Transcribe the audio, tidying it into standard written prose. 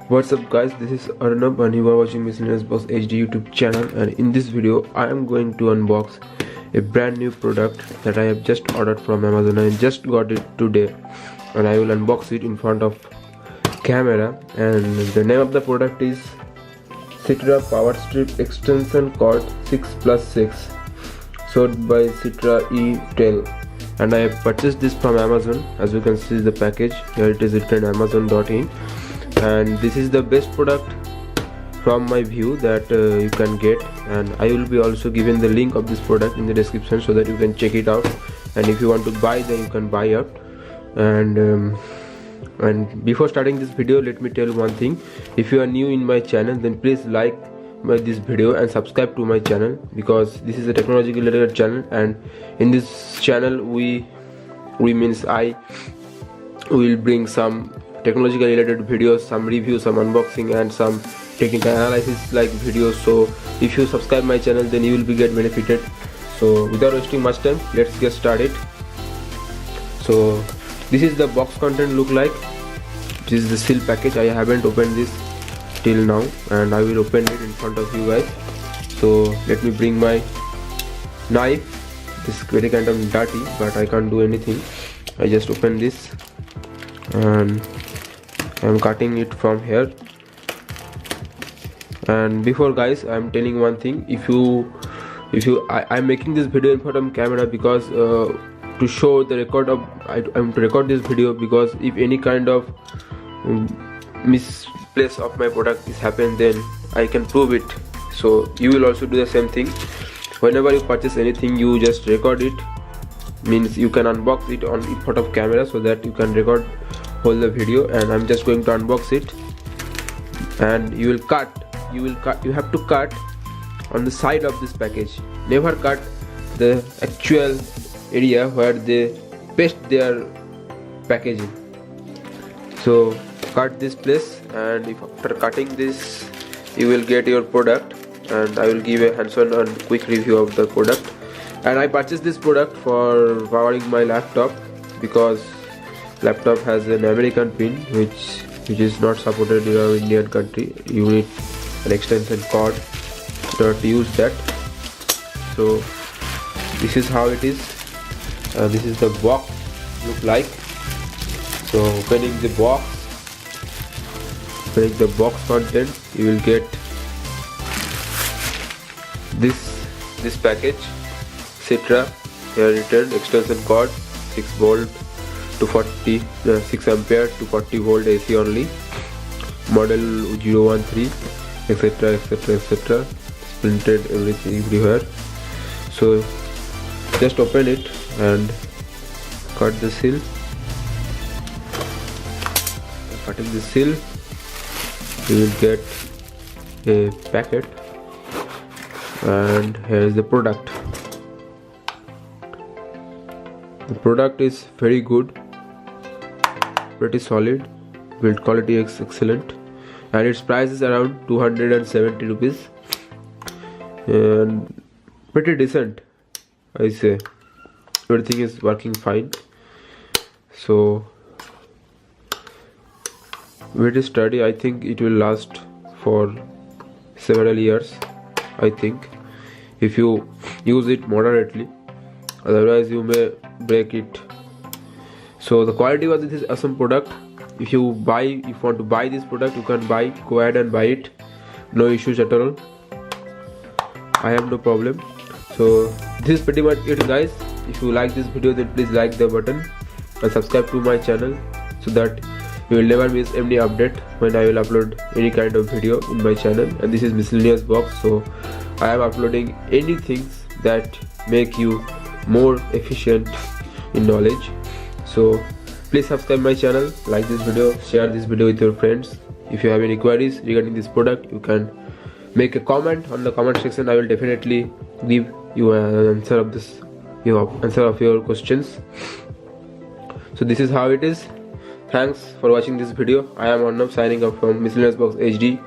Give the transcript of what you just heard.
What's up guys, this is Arnab and you are watching Miscellaneous Box HD YouTube channel, and in this video I am going to unbox a brand new product that I have just ordered from Amazon. I just got it today and I will unbox it in front of camera, and the name of the product is Citra Power Strip Extension Cord 6+6 sold by Citra e-tail, and I have purchased this from Amazon. As you can see the package, here it is written amazon.in, and this is the best product from my view that you can get, and I will be also giving the link of this product in the description so that you can check it out, and if you want to buy then you can buy out. And before starting this video, let me tell you one thing. If you are new in my channel, then please like this video and subscribe to my channel, because this is a technological related channel, and in this channel I will bring some technological related videos, some reviews, some unboxing and some technical analysis like videos. So if you subscribe my channel, then you will be get benefited. So without wasting much time, let's get started. So this is the box content look like. This is the seal package. I haven't opened this till now and I will open it in front of you guys. So let me bring my knife. This is very kind of dirty, but I can't do anything. I just open this and I'm cutting it from here. And before guys, I'm telling one thing. I'm making this video in front of camera because to show the record of I'm to record this video, because if any kind of misplace of my product is happened, then I can prove it. So you will also do the same thing. Whenever you purchase anything, you just record it, means you can unbox it on in front of camera so that you can record whole the video. And I'm just going to unbox it, and you have to cut on the side of this package. Never cut the actual area where they paste their packaging. So cut this place, and if after cutting this you will get your product, and I will give a hands-on and quick review of the product. And I purchased this product for powering my laptop, because laptop has an American pin which is not supported in our Indian country. You need an extension cord to use that. So this is how it is. This is the box look like. So opening the box content, you will get this package. Citra, here written extension cord 6 volt to 6 ampere to 40 volt AC only, model 013, etc, printed everything everywhere. So just open it and cut the seal. Cutting the seal, you will get a packet, and here is the product. The product is very good, pretty solid, build quality is excellent, and its price is around 270 rupees, and pretty decent, I say. Everything is working fine. So very sturdy. I think it will last for several years, I think, if you use it moderately, otherwise you may break it. So the quality of this is awesome product. If you want to buy this product, you can go ahead and buy it, no issues at all. I have no problem. So this is pretty much it guys. If you like this video, then please like the button and subscribe to my channel so that you will never miss any update when I will upload any kind of video in my channel. And this is Miscellaneous Box, so I am uploading any things that make you more efficient in knowledge. So please subscribe my channel, like this video, share this video with your friends. If you have any queries regarding this product, you can make a comment on the comment section. I will definitely give you an answer of your questions. So this is how it is. Thanks for watching this video. I am Arnab signing off from Miscellaneous Box HD.